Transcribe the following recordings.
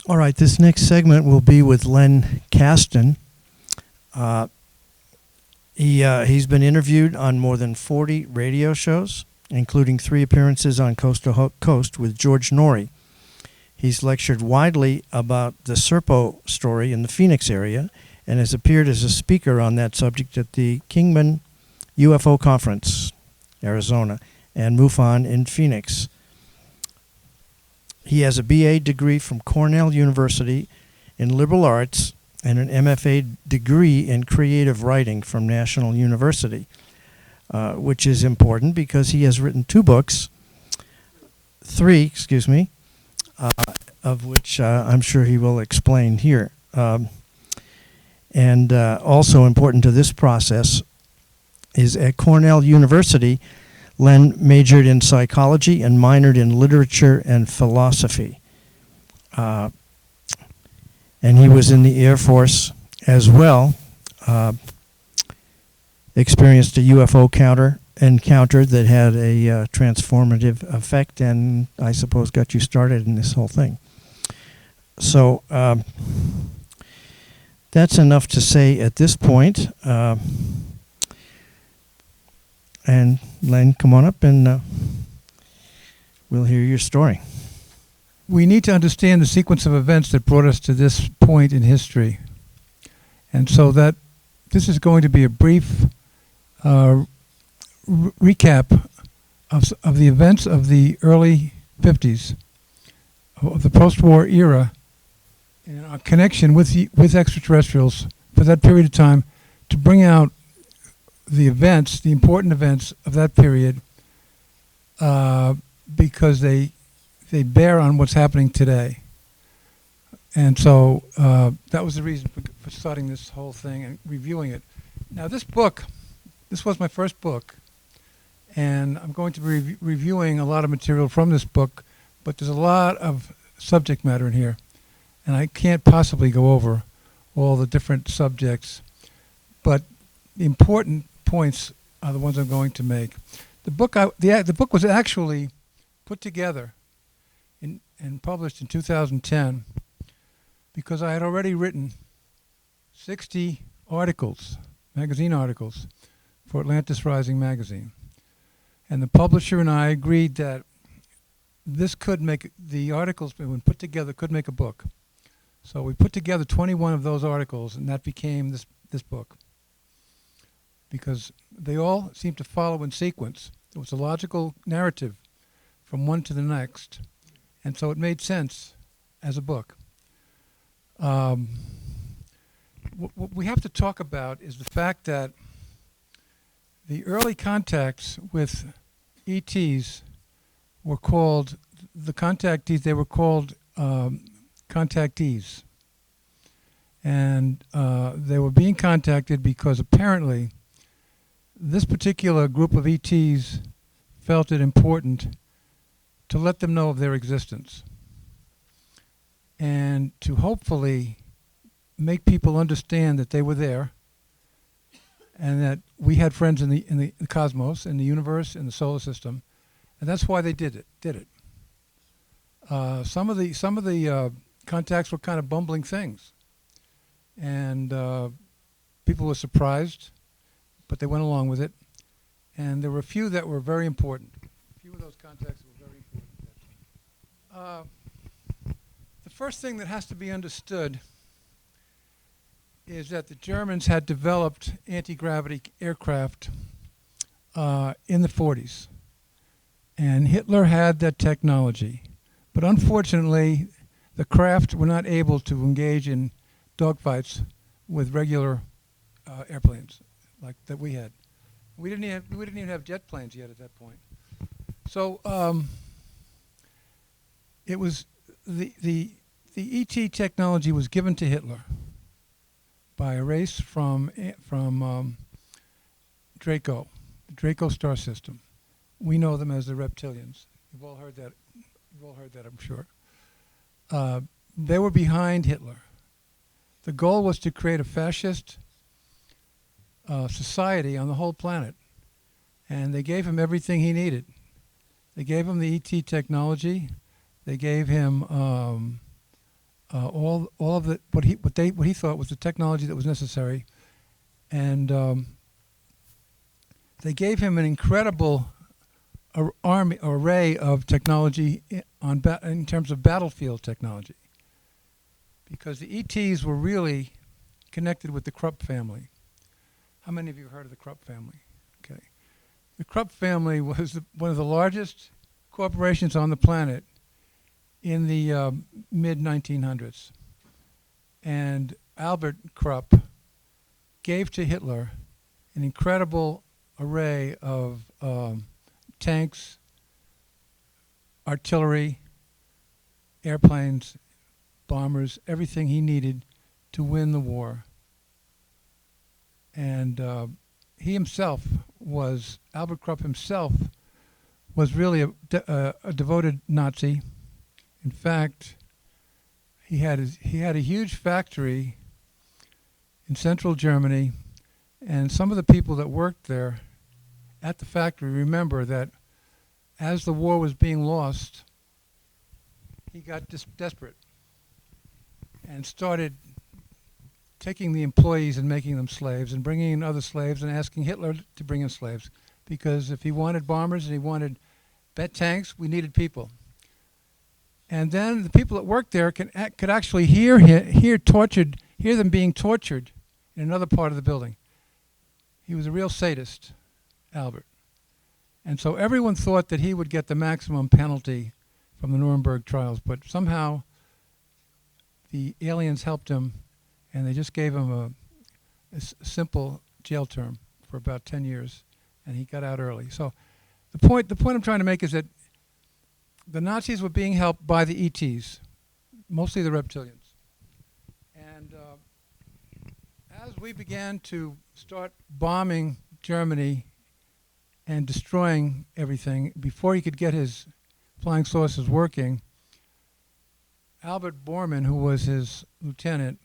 All right, this next segment will be with Len Kasten. He's been interviewed on more than 40 radio shows, including 3 appearances on Coast to Coast with George Norrie. He's lectured widely about the Serpo story in the Phoenix area and has appeared as a speaker on that subject at the Kingman UFO Conference, Arizona, and MUFON in Phoenix. He has a BA degree from Cornell University in liberal arts and an MFA degree in creative writing from National University, which is important because he has written 3 books, of which I'm sure he will explain here. And also important to this process is at Cornell University, Len majored in psychology and minored in literature and philosophy. And he was in the Air Force as well. Experienced a UFO encounter that had a transformative effect and I suppose got you started in this whole thing. So that's enough to say at this point. And Len, come on up and we'll hear your story. We need to understand the sequence of events that brought us to this point in history. And so that this is going to be a brief recap of the events of the early 50s, of the post-war era, and our connection with extraterrestrials for that period of time to bring out the events, the important events of that period, because they bear on what's happening today. And so that was the reason for starting this whole thing and reviewing it. Now this book, this was my first book, and I'm going to be reviewing a lot of material from this book, but there's a lot of subject matter in here, and I can't possibly go over all the different subjects, but the important points are the ones I'm going to make. The book was actually put together and published in 2010 because I had already written 60 articles, magazine articles, for Atlantis Rising magazine. And the publisher and I agreed that this could make, the articles when put together could make a book. So we put together 21 of those articles and that became this book. Because they all seem to follow in sequence. It was a logical narrative from one to the next. And so it made sense as a book. What we have to talk about is the fact that the early contacts with ETs were called, the contactees, they were called contactees. And they were being contacted because apparently this particular group of ETs felt it important to let them know of their existence and to hopefully make people understand that they were there and that we had friends in the cosmos, in the universe, in the solar system, and that's why they did it. Some of the contacts were kind of bumbling things, and people were surprised, but they went along with it. And there were a few that were very important. A few of those contacts were very important. The first thing that has to be understood is that the Germans had developed anti-gravity aircraft in the 40s. And Hitler had that technology. But unfortunately, the craft were not able to engage in dogfights with regular airplanes like that we had. We didn't even have jet planes yet at that point. So it was the ET technology was given to Hitler by a race from Draco, the Draco star system. We know them as the Reptilians. You've all heard that. I'm sure. They were behind Hitler. The goal was to create a fascist society on the whole planet, and they gave him everything he needed. They gave him the ET technology. They gave him all of the what he thought was the technology that was necessary, and they gave him an incredible array of technology in terms of battlefield technology, because the ETs were really connected with the Krupp family. How many of you have heard of the Krupp family? Okay, the Krupp family was one of the largest corporations on the planet in the mid-1900s, and Albert Krupp gave to Hitler an incredible array of tanks, artillery, airplanes, bombers, everything he needed to win the war. And he himself was, Albert Krupp himself, was really a devoted Nazi. In fact, he had a huge factory in central Germany, and some of the people that worked there at the factory remember that as the war was being lost, he got desperate and started taking the employees and making them slaves and bringing in other slaves and asking Hitler to bring in slaves, because if he wanted bombers and he wanted tanks, we needed people. And then the people that worked there could actually hear them being tortured in another part of the building. He was a real sadist, Albert. And so everyone thought that he would get the maximum penalty from the Nuremberg trials, but somehow the aliens helped him, and they just gave him a simple jail term for about 10 years, and he got out early. So the point I'm trying to make is that the Nazis were being helped by the ETs, mostly the reptilians. And as we began to start bombing Germany and destroying everything, before he could get his flying saucers working, Albert Bormann, who was his lieutenant,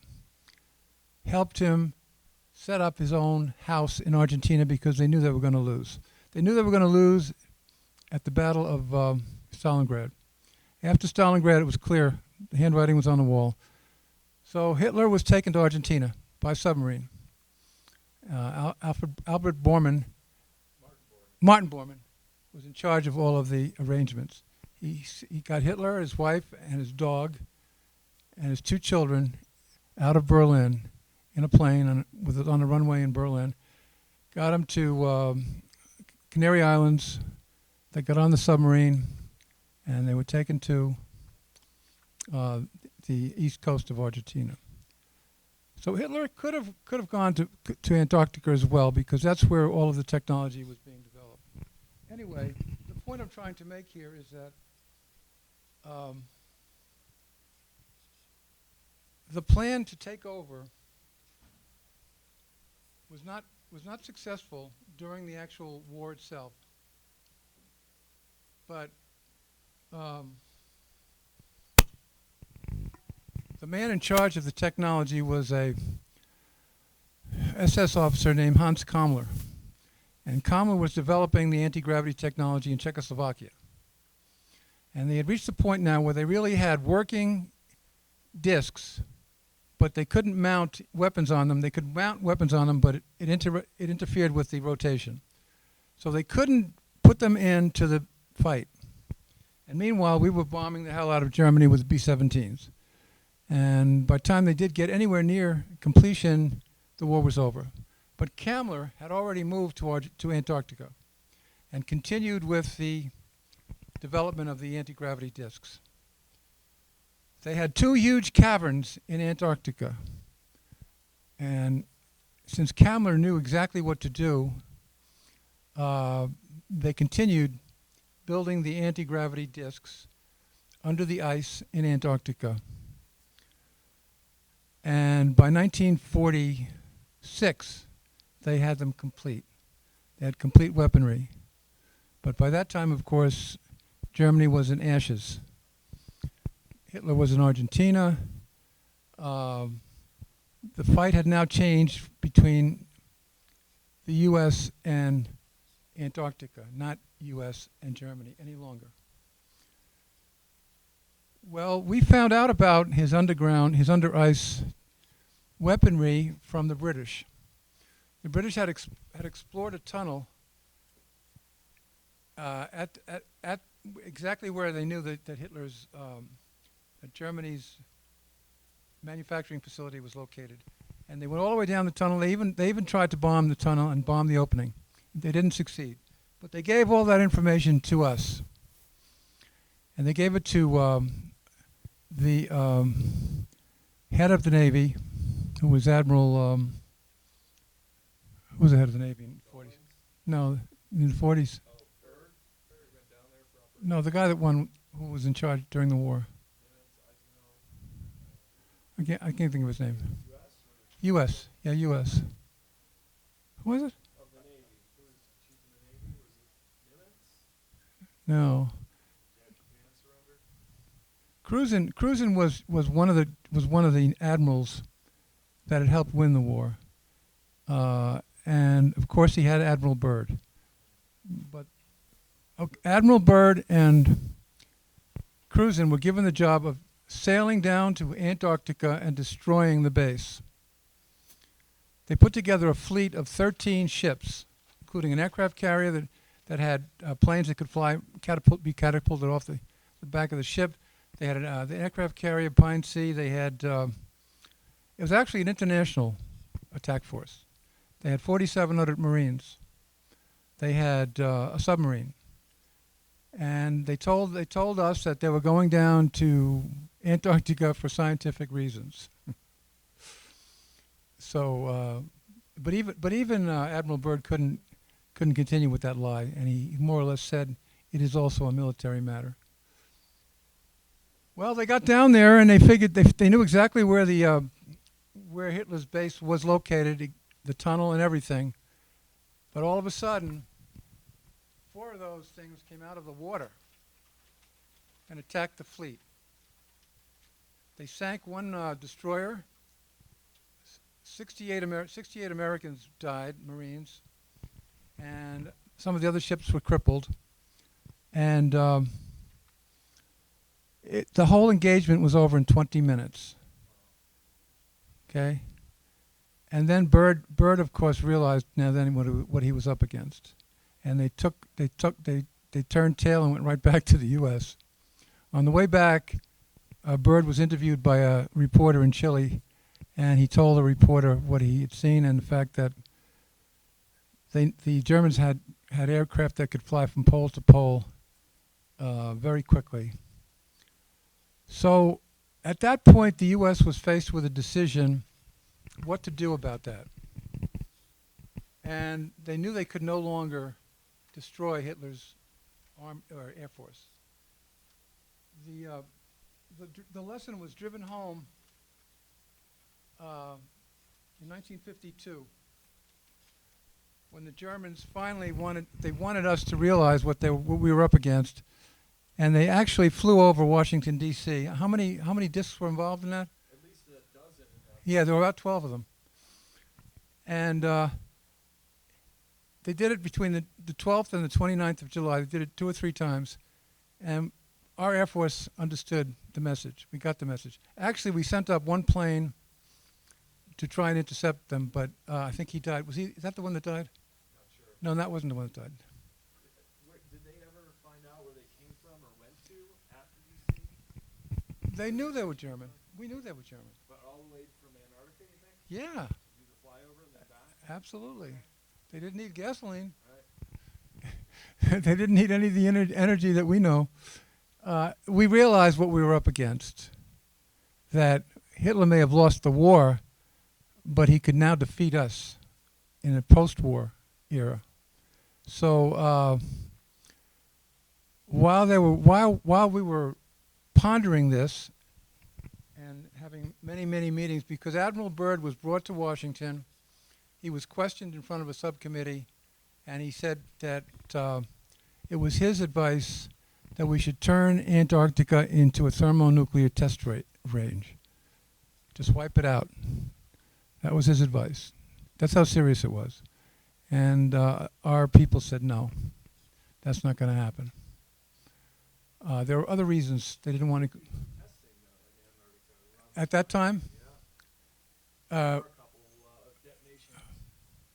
helped him set up his own house in Argentina because they knew they were going to lose. They knew they were going to lose at the Battle of Stalingrad. After Stalingrad, it was clear. The handwriting was on the wall. So Hitler was taken to Argentina by submarine. Albert Bormann, Martin Bormann, was in charge of all of the arrangements. He got Hitler, his wife, and his dog, and his 2 children out of Berlin in a plane on the runway in Berlin. Got them to Canary Islands. They got on the submarine, and they were taken to the east coast of Argentina. So Hitler could have gone to Antarctica as well, because that's where all of the technology was being developed. Anyway, the point I'm trying to make here is that the plan to take over was not successful during the actual war itself, but the man in charge of the technology was a SS officer named Hans Kammler. And Kammler was developing the anti-gravity technology in Czechoslovakia. And they had reached the point now where they really had working discs, but they couldn't mount weapons on them. They could mount weapons on them, but it interfered with the rotation. So they couldn't put them into the fight. And meanwhile, we were bombing the hell out of Germany with B-17s. And by the time they did get anywhere near completion, the war was over. But Kammler had already moved to Antarctica and continued with the development of the anti-gravity discs. They had 2 huge caverns in Antarctica. And since Kammler knew exactly what to do, they continued building the anti-gravity discs under the ice in Antarctica. And by 1946, they had them complete. They had complete weaponry. But by that time, of course, Germany was in ashes. Hitler was in Argentina. The fight had now changed between the U.S. and Antarctica, not U.S. and Germany any longer. Well, we found out about his underground, his under ice weaponry from the British. The British had explored a tunnel at exactly where they knew that Hitler's, that Germany's manufacturing facility was located. And they went all the way down the tunnel. They even tried to bomb the tunnel and bomb the opening. They didn't succeed. But they gave all that information to us. And they gave it to the head of the Navy, who was Admiral, who was the head of the Navy in the 40s? No, in the 40s. Oh, Byrd? Byrd went down there for operation. No, the guy that won, who was in charge during the war. I can't think of his name. U.S. Yeah, U.S. Who was it? Of the Navy. Who was chief of the Navy? Was it Nimitz? No. Yeah, Japan surrendered. Cruzen was one of the admirals that had helped win the war, and of course he had Admiral Byrd. But Admiral Byrd and Cruzen were given the job of sailing down to Antarctica and destroying the base. They put together a fleet of 13 ships, including an aircraft carrier that had planes that could fly, be catapulted off the back of the ship. They had the aircraft carrier Pine Sea. They had, it was actually an international attack force. They had 4,700 Marines. They had a submarine. And they told us that they were going down to Antarctica for scientific reasons. So, but even Admiral Byrd couldn't continue with that lie, and he more or less said it is also a military matter. Well, they got down there and they figured they knew exactly where the where Hitler's base was located, the tunnel and everything. But all of a sudden, 4 of those things came out of the water and attacked the fleet. They sank one destroyer. 68 Americans died, Marines, and some of the other ships were crippled. And the whole engagement was over in 20 minutes. Okay? And then Byrd of course realized now then what he was up against. And they turned tail and went right back to the US. On the way back, Byrd was interviewed by a reporter in Chile, and he told the reporter what he had seen and the fact that the Germans had aircraft that could fly from pole to pole very quickly. So at that point, the U.S. was faced with a decision what to do about that. And they knew they could no longer destroy Hitler's air force. The lesson was driven home in 1952 when the Germans finally wanted us to realize what we were up against, and they actually flew over Washington D.C. How many discs were involved in that? At least a dozen. Yeah, there were about 12 of them, and they did it between the 12th and the 29th of July. They did it 2 or 3 times, and our Air Force understood the message. We got the message. Actually, we sent up one plane to try and intercept them, but I think he died. Is that the one that died? Not sure. No, that wasn't the one that died. Did they ever find out where they came from or went to after DC? They knew they were German. We knew they were German. But all the way from Antarctica, you think? Yeah, Do the flyover and then back? absolutely. They didn't need gasoline. Right. They didn't need any of the energy that we know. We realized what we were up against, that Hitler may have lost the war, but he could now defeat us in a post-war era. So while we were pondering this and having many meetings, because Admiral Byrd was brought to Washington, he was questioned in front of a subcommittee, and he said that it was his advice that we should turn Antarctica into a thermonuclear test range. Just wipe it out. That was his advice. That's how serious it was. And our people said, no, that's not going to happen. There were other reasons they didn't want to. At that time? There were a couple detonations.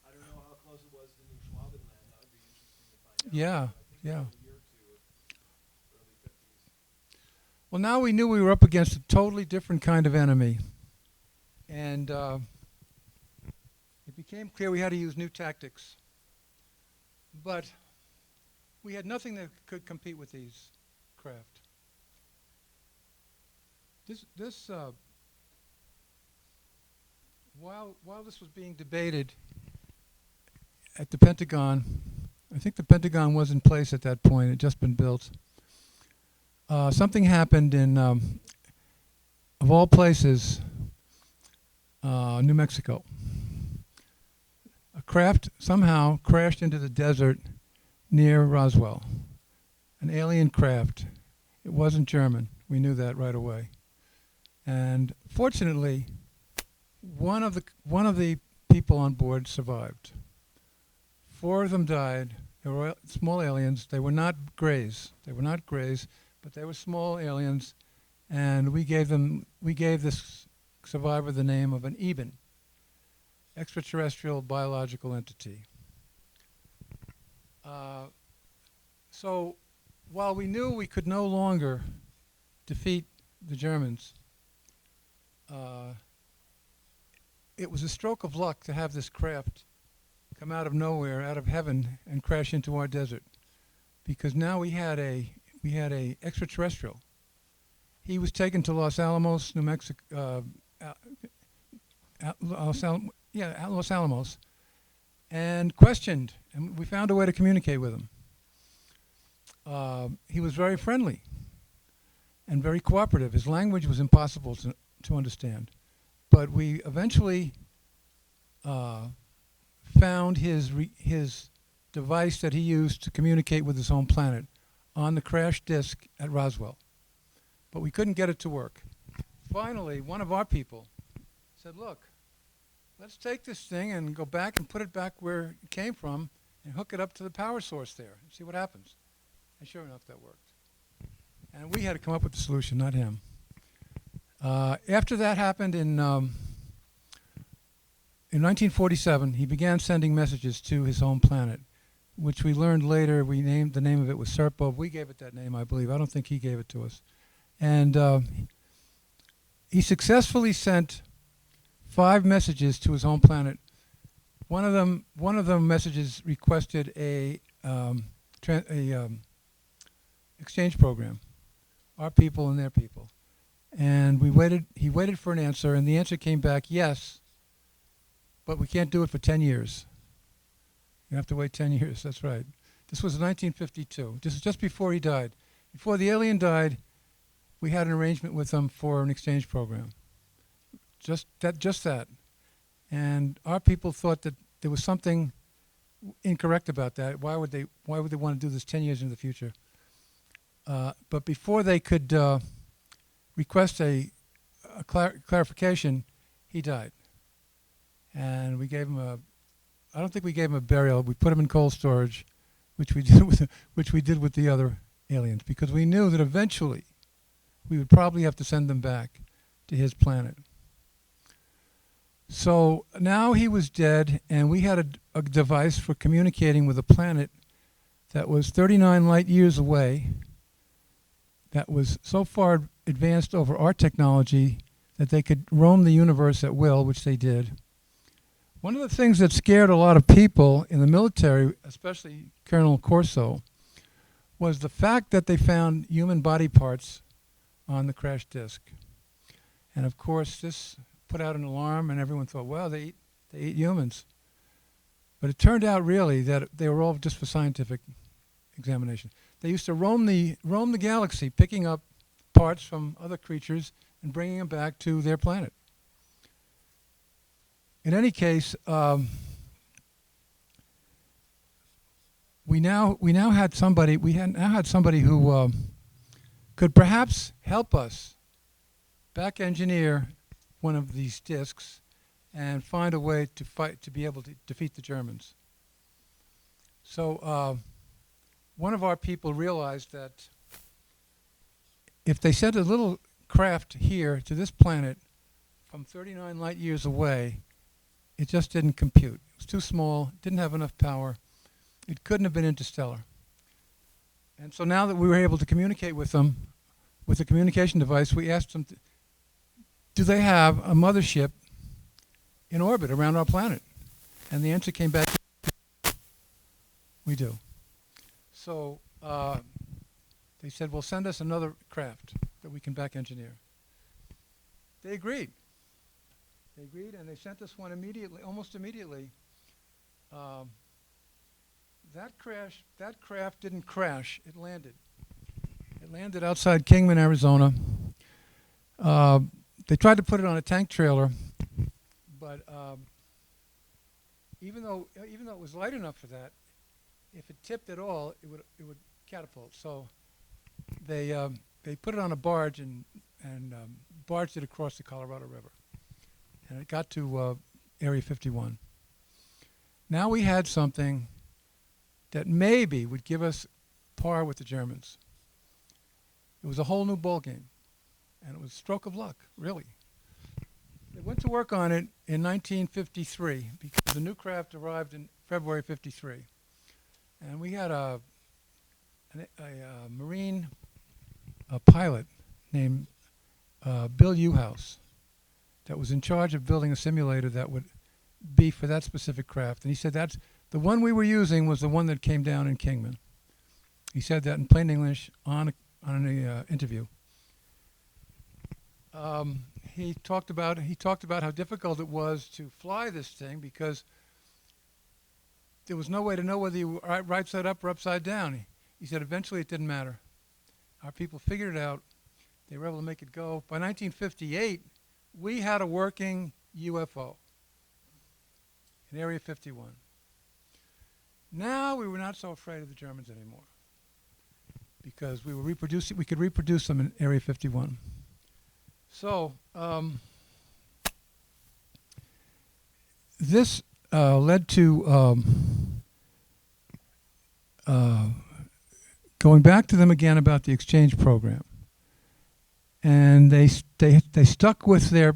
I don't know how close it was to New Schwabenland. That would be interesting to find out. Yeah, I think yeah. it was a year or two, early 50s. Well, now we knew we were up against a totally different kind of enemy. And it became clear we had to use new tactics. But we had nothing that could compete with these craft. While this was being debated at the Pentagon, I think the Pentagon was in place at that point. It had just been built. Something happened in, of all places, New Mexico. A craft somehow crashed into the desert near Roswell. An alien craft. It wasn't German. We knew that right away. And fortunately, one of the people on board survived. 4 of them died. They were small aliens. They were not grays. But they were small aliens, and we gave this survivor the name of an EBEN, extraterrestrial biological entity. So while we knew we could no longer defeat the Germans, it was a stroke of luck to have this craft come out of nowhere, out of heaven, and crash into our desert, because now we had a extraterrestrial. He was taken to Los Alamos, New Mexico, Los Alamos, and questioned, and we found a way to communicate with him. He was very friendly and very cooperative. His language was impossible to understand, but we eventually found his device that he used to communicate with his home planet on the crash disk at Roswell. But we couldn't get it to work. Finally, one of our people said, look, let's take this thing and go back and put it back where it came from and hook it up to the power source there and see what happens. And sure enough, that worked. And we had to come up with the solution, not him. After that happened in 1947, he began sending messages to his home planet, which we learned later. We named the name of it was Serpo. We gave it that name, I believe. I don't think he gave it to us. And he successfully sent 5 messages to his home planet. One of them messages requested a exchange program, our people and their people. And he waited for an answer, and the answer came back, yes, but we can't do it for 10 years. You have to wait 10 years, that's right. This was 1952. This is just before he died. Before the alien died, we had an arrangement with them for an exchange program. Just that. And our people thought that there was something incorrect about that. Why would they want to do this 10 years into the future? But before they could request a clarification, he died. And we gave him I don't think we gave him a burial. We put him in cold storage, which we did with the other aliens, because we knew that eventually we would probably have to send them back to his planet. So now he was dead, and we had a device for communicating with a planet that was 39 light years away, that was so far advanced over our technology that they could roam the universe at will, which they did. One of the things that scared a lot of people in the military, especially Colonel Corso, was the fact that they found human body parts on the crash disk. And of course, this put out an alarm, and everyone thought, well, they eat humans. But it turned out really that they were all just for scientific examination. They used to roam the galaxy, picking up parts from other creatures and bringing them back to their planet. In any case, we now had somebody who could perhaps help us back engineer one of these discs and find a way to be able to defeat the Germans. So one of our people realized that if they sent a little craft here to this planet from 39 light years away, it just didn't compute. It was too small, didn't have enough power. It couldn't have been interstellar. And so now that we were able to communicate with them with a communication device, we asked them, do they have a mothership in orbit around our planet? And the answer came back, we do. So they said, well, send us another craft that we can back engineer. They agreed. They agreed, and they sent us one immediately, almost immediately. That craft didn't crash, it landed. It landed outside Kingman, Arizona. They tried to put it on a tank trailer, but even though it was light enough for that, if it tipped at all, it would catapult. So they put it on a barge and barged it across the Colorado River, and it got to Area 51. Now we had something that maybe would give us par with the Germans. It was a whole new ball game, and it was a stroke of luck, really. They went to work on it in 1953 because the new craft arrived in February '53, and we had a Marine pilot named Bill Uhouse that was in charge of building a simulator that would be for that specific craft. And he said that's the one we were using was the one that came down in Kingman. He said that in plain English on an interview. He talked about how difficult it was to fly this thing because there was no way to know whether you were right side up or upside down. He said eventually it didn't matter. Our people figured it out. They were able to make it go. By 1958, we had a working UFO in Area 51. Now we were not so afraid of the Germans anymore because we could reproduce them in Area 51. So this led to going back to them again about the exchange program. And they stuck with their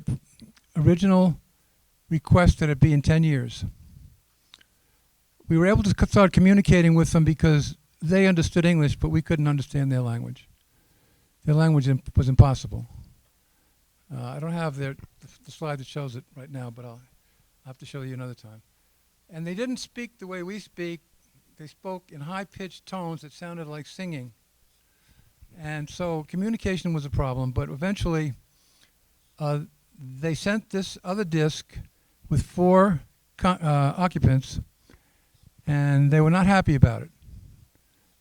original request that it be in 10 years. We were able to start communicating with them because they understood English, but we couldn't understand their language. Their language was impossible. I don't have the slide that shows it right now, but I'll have to show you another time. And they didn't speak the way we speak. They spoke in high-pitched tones that sounded like singing. And so communication was a problem, but eventually they sent this other disc with 4 occupants, and they were not happy about it.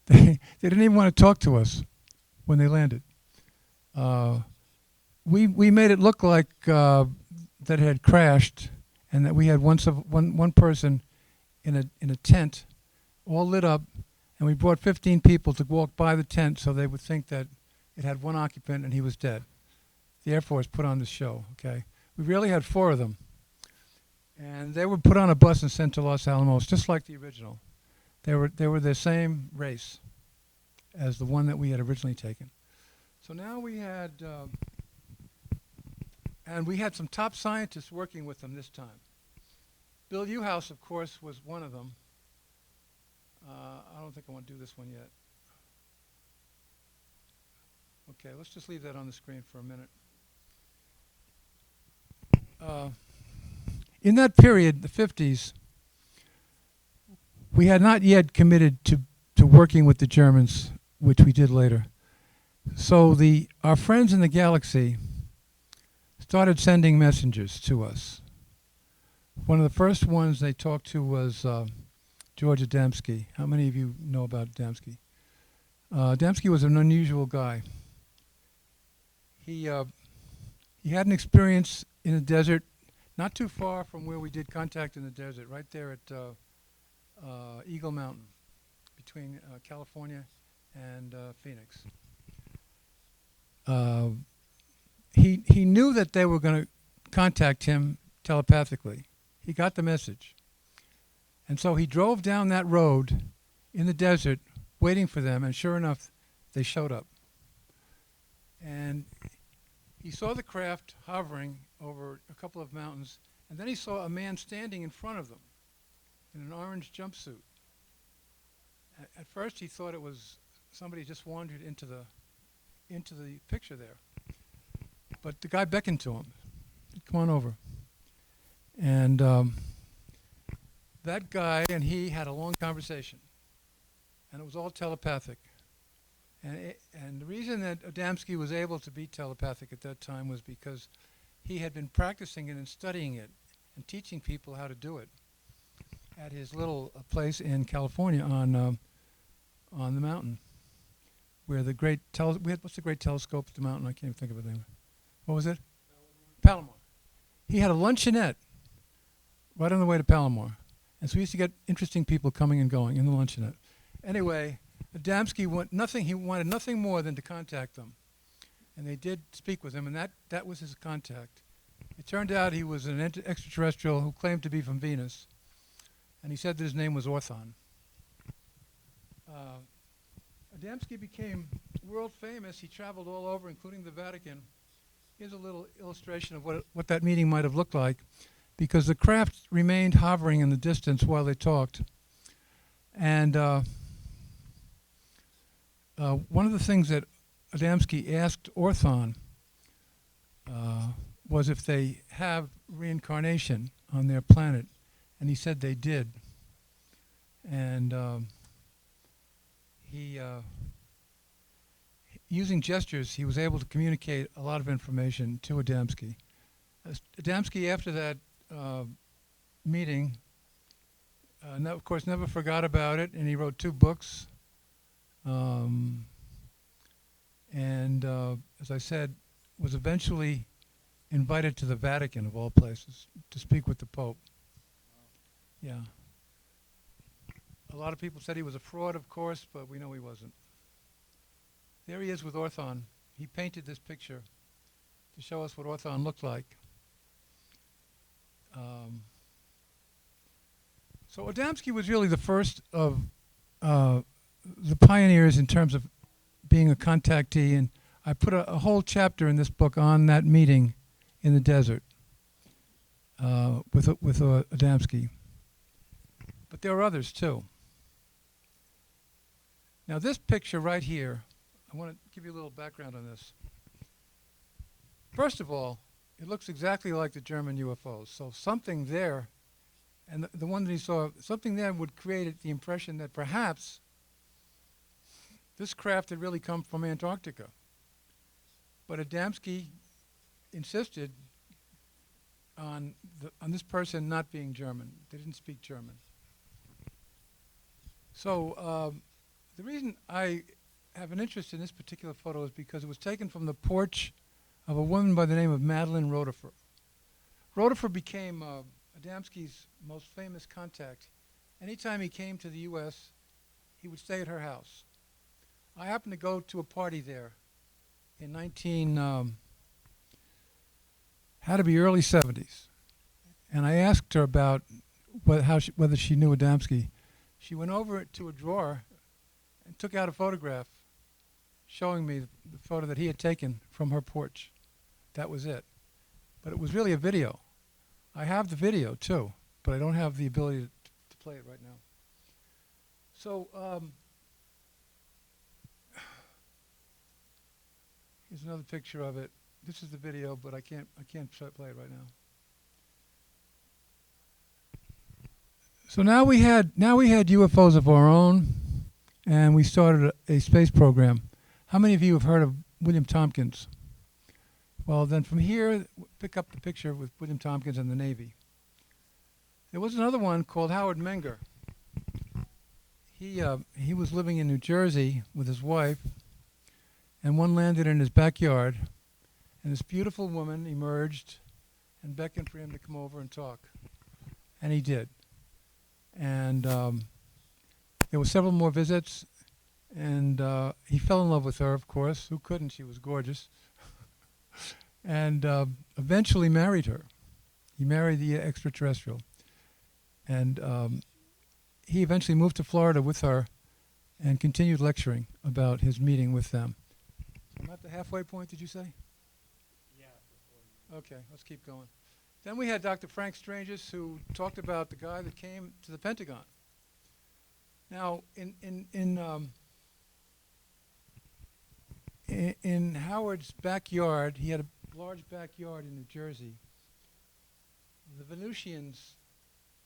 They didn't even want to talk to us when they landed. We made it look like that it had crashed, and that we had one person in a tent, all lit up, and we brought 15 people to walk by the tent so they would think that it had 1 occupant and he was dead. The Air Force put on this show. Okay, we really had 4 of them, and they were put on a bus and sent to Los Alamos, just like the original. They were the same race as the one that we had originally taken. So now we had. And we had some top scientists working with them this time. Bill Uhouse, of course, was one of them. I don't think I want to do this one yet. Okay, let's just leave that on the screen for a minute. In that period, the 50s, we had not yet committed to working with the Germans, which we did later. So our friends in the galaxy started sending messengers to us. One of the first ones they talked to was George Adamski. How many of you know about Adamski? Adamski was an unusual guy. He had an experience in the desert, not too far from where we did contact in the desert, right there at Eagle Mountain, between California and Phoenix. He knew that they were going to contact him telepathically. He got the message. And so he drove down that road in the desert waiting for them, and sure enough, they showed up. And he saw the craft hovering over a couple of mountains, and then he saw a man standing in front of them in an orange jumpsuit. At first he thought it was somebody just wandered into the picture there. But the guy beckoned to him. Come on over. And that guy and he had a long conversation. And it was all telepathic. And the reason that Adamski was able to be telepathic at that time was because he had been practicing it and studying it and teaching people how to do it at his little place in California on the mountain, where the great what's the great telescope at the mountain? I can't even think of it anymore. What was it? Palomar. He had a luncheonette right on the way to Palomar, and so we used to get interesting people coming and going in the luncheonette. Anyway, Adamski he wanted nothing more than to contact them, and they did speak with him, and that was his contact. It turned out he was an extraterrestrial who claimed to be from Venus, and he said that his name was Orthon. Adamski became world famous. He traveled all over, including the Vatican. Here's a little illustration of what that meeting might have looked like, because the craft remained hovering in the distance while they talked. And one of the things that Adamski asked Orthon was if they have reincarnation on their planet, and he said they did. And using gestures, he was able to communicate a lot of information to Adamski. Adamski, after that meeting, of course, never forgot about it, and he wrote 2 books. As I said, was eventually invited to the Vatican, of all places, to speak with the Pope. Yeah. A lot of people said he was a fraud, of course, but we know he wasn't. There he is with Orthon. He painted this picture to show us what Orthon looked like. So Adamski was really the first of the pioneers in terms of being a contactee, and I put a whole chapter in this book on that meeting in the desert with Adamski. But there are others too. Now this picture right here, I want to give you a little background on this. First of all, it looks exactly like the German UFOs. So something there, and the one that he saw, something there would create the impression that perhaps this craft had really come from Antarctica. But Adamski insisted on this person not being German. They didn't speak German. So the reason I have an interest in this particular photo is because it was taken from the porch of a woman by the name of Madeline Rotifer. Rotifer became Adamski's most famous contact. Anytime he came to the U.S., he would stay at her house. I happened to go to a party there in had to be early 70s. And I asked her about whether she knew Adamski. She went over to a drawer and took out a photograph showing me the photo that he had taken from her porch. That was it. But it was really a video. I have the video too, but I don't have the ability to play it right now. So here's another picture of it. This is the video, but I can't play it right now. So now we had UFOs of our own, and we started a space program. How many of you have heard of William Tompkins? Well, then from here, pick up the picture with William Tompkins and the Navy. There was another one called Howard Menger. He was living in New Jersey with his wife, and one landed in his backyard, and this beautiful woman emerged and beckoned for him to come over and talk. And he did. And there were several more visits, and he fell in love with her, of course. Who couldn't? She was gorgeous. And eventually married her. He married the extraterrestrial. And he eventually moved to Florida with her and continued lecturing about his meeting with them. I'm at the halfway point, did you say? Okay, let's keep going. Then we had Dr. Frank Stranges, who talked about the guy that came to the Pentagon. Now, in Howard's backyard, he had a large backyard in New Jersey. The Venusians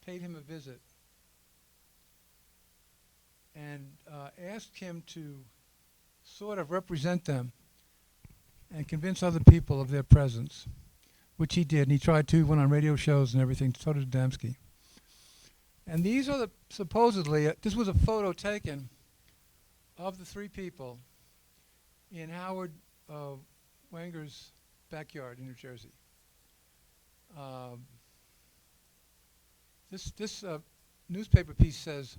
paid him a visit and asked him to sort of represent them and convince other people of their presence, which he did. And he tried to, he went on radio shows and everything, so did Adamski. And these are the, supposedly, this was a photo taken of the three people in Howard Wenger's backyard in New Jersey. This newspaper piece says,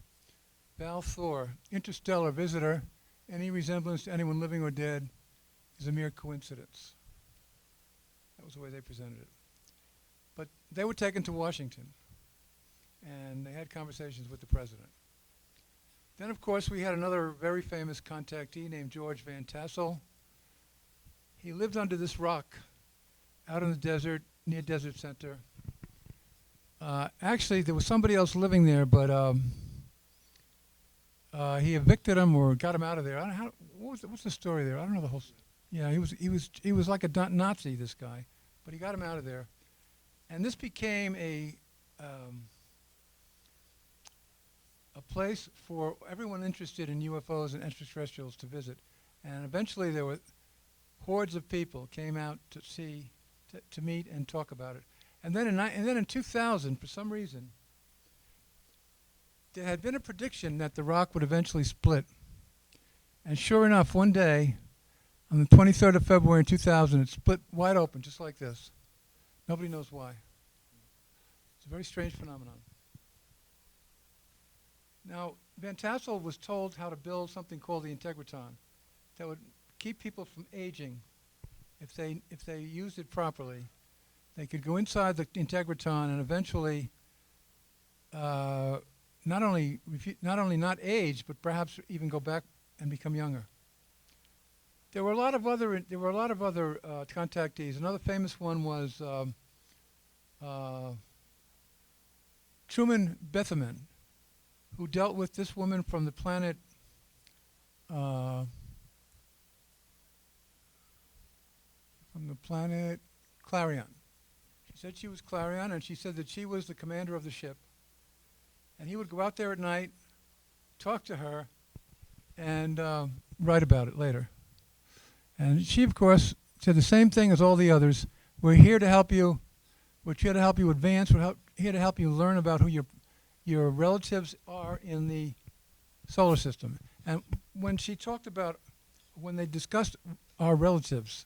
Val Thor, interstellar visitor, any resemblance to anyone living or dead is a mere coincidence. That was the way they presented it. But they were taken to Washington, and they had conversations with the president. Then, of course, we had another very famous contactee named George Van Tassel. He lived under this rock out in the desert, near Desert Center. Actually, there was somebody else living there, but he evicted him or got him out of there. I don't know what's the story there? I don't know the whole. Yeah, he was like a Nazi, this guy, but he got him out of there, and this became a place for everyone interested in UFOs and extraterrestrials to visit, and eventually there were hordes of people came out to see, to meet and talk about it, and then in 2000, for some reason, there had been a prediction that the rock would eventually split, and sure enough, one day, on the 23rd of February in 2000, it split wide open, just like this. Nobody knows why. It's a very strange phenomenon. Now, Van Tassel was told how to build something called the Integratron that would keep people from aging if they used it properly. They could go inside the Integratron and eventually not only not age, but perhaps even go back and become younger. There were a lot of other contactees. Another famous one was Truman Bethaman, who dealt with this woman from the planet Clarion. She said she was Clarion, and she said that she was the commander of the ship. And he would go out there at night, talk to her, and write about it later. And she, of course, said the same thing as all the others. We're here to help you. We're here to help you advance. We're here to help you learn about who your relatives are in the solar system. And when she talked about, when they discussed our relatives,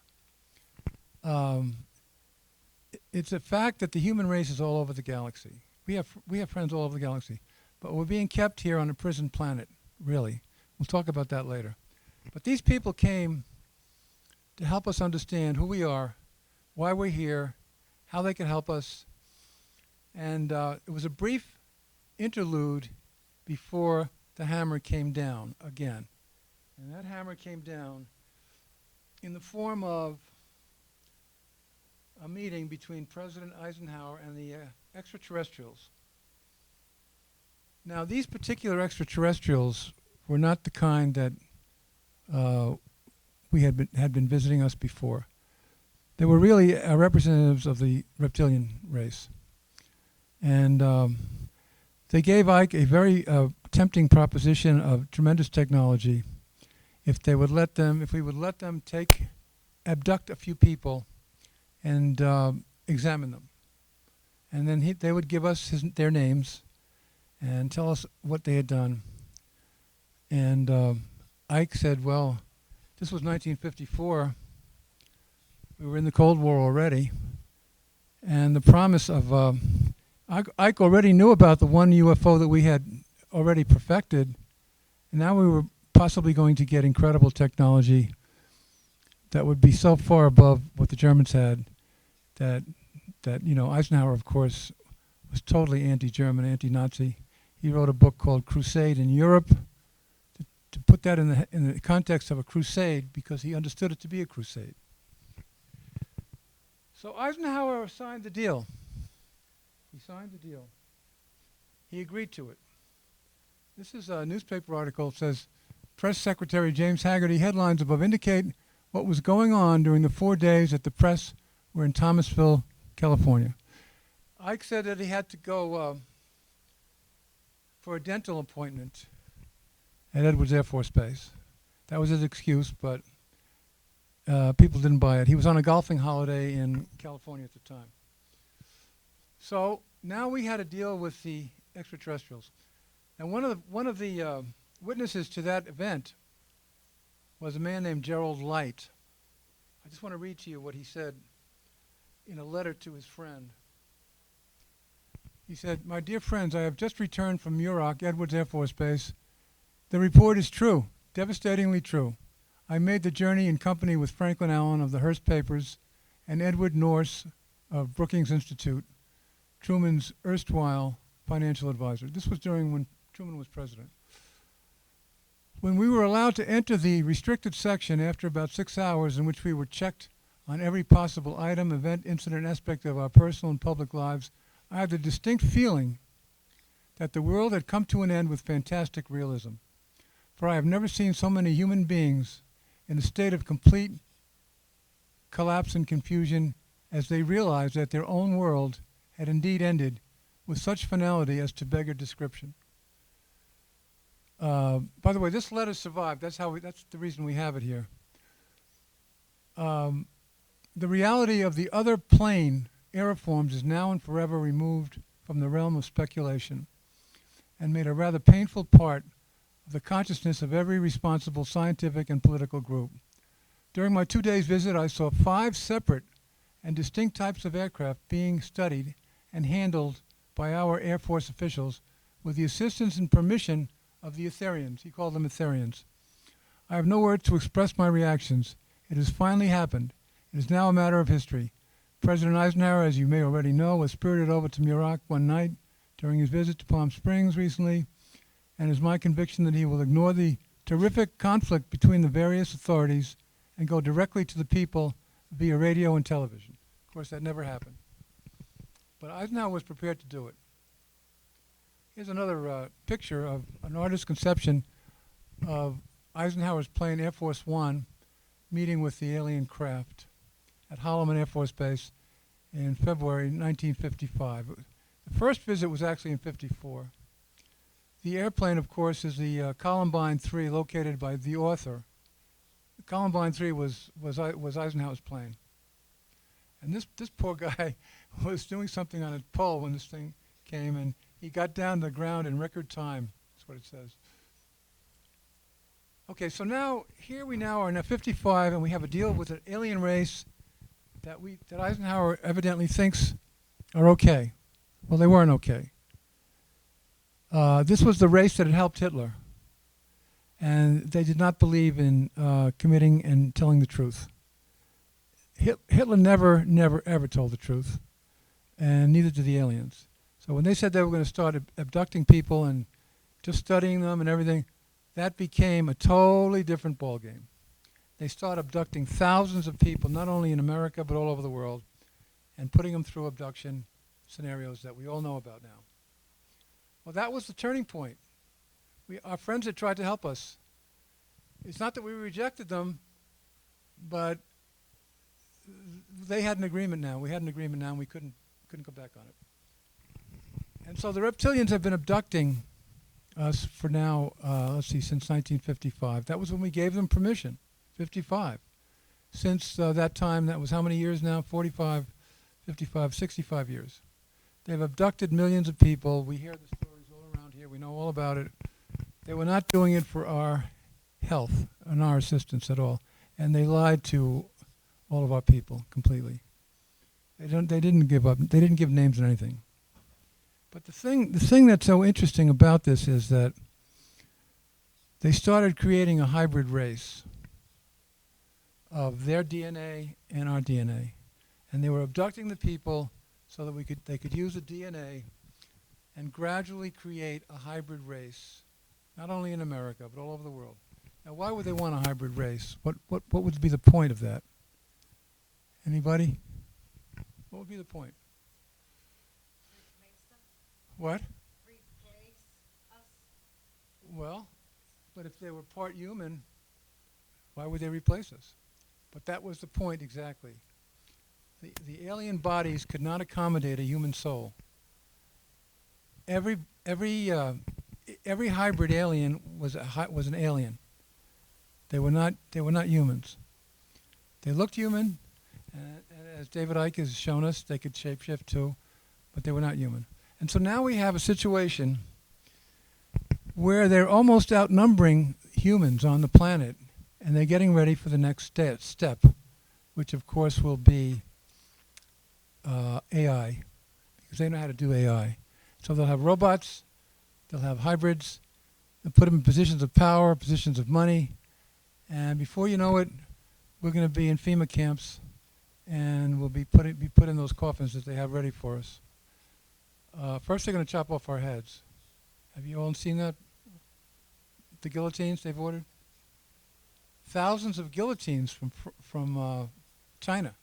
it's a fact that the human race is all over the galaxy. We have friends all over the galaxy, but we're being kept here on a prison planet, really. We'll talk about that later. But these people came to help us understand who we are, why we're here, how they can help us. And it was a brief interlude before the hammer came down again. And that hammer came down in the form of a meeting between President Eisenhower and the extraterrestrials. Now, these particular extraterrestrials were not the kind that had been visiting us before. They were really representatives of the reptilian race. And they gave Ike a very tempting proposition of tremendous technology if we would let them abduct a few people and examine them. And then they would give us their names and tell us what they had done. And Ike said, well, this was 1954. We were in the Cold War already. And the promise of, Ike already knew about the one UFO that we had already perfected. And now we were possibly going to get incredible technology that would be so far above what the Germans had that Eisenhower, of course, was totally anti-German, anti-Nazi. He wrote a book called Crusade in Europe to put that in the context of a crusade because he understood it to be a crusade. So Eisenhower signed the deal. He signed the deal. He agreed to it. This is a newspaper article. It says, Press Secretary James Haggerty, headlines above indicate what was going on during the 4 days that the press were in Thomasville, California. Ike said that he had to go for a dental appointment at Edwards Air Force Base. That was his excuse, but people didn't buy it. He was on a golfing holiday in California at the time. So now we had to deal with the extraterrestrials. And one of the witnesses to that event was a man named Gerald Light. I just want to read to you what he said in a letter to his friend. He said, "My dear friends, I have just returned from Muroc, Edwards Air Force Base. The report is true, devastatingly true. I made the journey in company with Franklin Allen of the Hearst Papers and Edward Norse of Brookings Institute, Truman's erstwhile financial advisor." This was during when Truman was president. "When we were allowed to enter the restricted section after about 6 hours in which we were checked on every possible item, event, incident, aspect of our personal and public lives, I had the distinct feeling that the world had come to an end with fantastic realism. For I have never seen so many human beings in a state of complete collapse and confusion as they realized that their own world had indeed ended with such finality as to beg a description." By the way, this letter survived. That's the reason we have it here. The reality of the other plane aeroforms is now and forever removed from the realm of speculation and made a rather painful part of the consciousness of every responsible scientific and political group. During my 2 days visit, I saw 5 separate and distinct types of aircraft being studied and handled by our Air Force officials with the assistance and permission of the Etherians. He called them Etherians. I have no words to express my reactions. It has finally happened. It is now a matter of history. President Eisenhower, as you may already know, was spirited over to Muroc one night during his visit to Palm Springs recently, and it is my conviction that he will ignore the terrific conflict between the various authorities and go directly to the people via radio and television. Of course, that never happened. But Eisenhower was prepared to do it. Here's another picture of an artist's conception of Eisenhower's plane Air Force One meeting with the alien craft at Holloman Air Force Base in February 1955. The first visit was actually in 54. The airplane, of course, is the Columbine 3 located by the author. The Columbine 3 was Eisenhower's plane. And this poor guy was doing something on his pole when this thing came, and he got down to the ground in record time. That's what it says. Okay, so now, here we now are in 55, and we have a deal with an alien race that Eisenhower evidently thinks are okay. Well, they weren't okay. This was the race that had helped Hitler, and they did not believe in committing and telling the truth. Hitler never, ever told the truth, and neither did the aliens. So when they said they were going to start abducting people and just studying them and everything, that became a totally different ballgame. They started abducting thousands of people, not only in America, but all over the world, and putting them through abduction scenarios that we all know about now. Well, that was the turning point. Our friends had tried to help us. It's not that we rejected them, but they had an agreement now. We had an agreement now, and we couldn't go back on it. And so the reptilians have been abducting us for now, since 1955. That was when we gave them permission, 55. Since that time, that was how many years now? 45, 55, 65 years. They've abducted millions of people. We hear the stories all around here. We know all about it. They were not doing it for our health and our assistance at all. And they lied to all of our people completely. They didn't give up. They didn't give names or anything. But the thing that's so interesting about this is that they started creating a hybrid race of their DNA and our DNA. And they were abducting the people so that they could use the DNA and gradually create a hybrid race, not only in America, but all over the world. Now, why would they want a hybrid race? What would be the point of that? Anybody? What would be the point? What? Well, but if they were part human, why would they replace us? But that was the point exactly. The alien bodies could not accommodate a human soul. Every hybrid alien was an alien. They were not humans. They looked human, and as David Icke has shown us, they could shapeshift too, but they were not human. And so now we have a situation where they're almost outnumbering humans on the planet, and they're getting ready for the next step, which of course will be AI, because they know how to do AI. So they'll have robots, they'll have hybrids, they'll put them in positions of power, positions of money, and before you know it, we're going to be in FEMA camps, and we'll be put in those coffins that they have ready for us. First, they're going to chop off our heads. Have you all seen that? The guillotines they've ordered? Thousands of guillotines from China.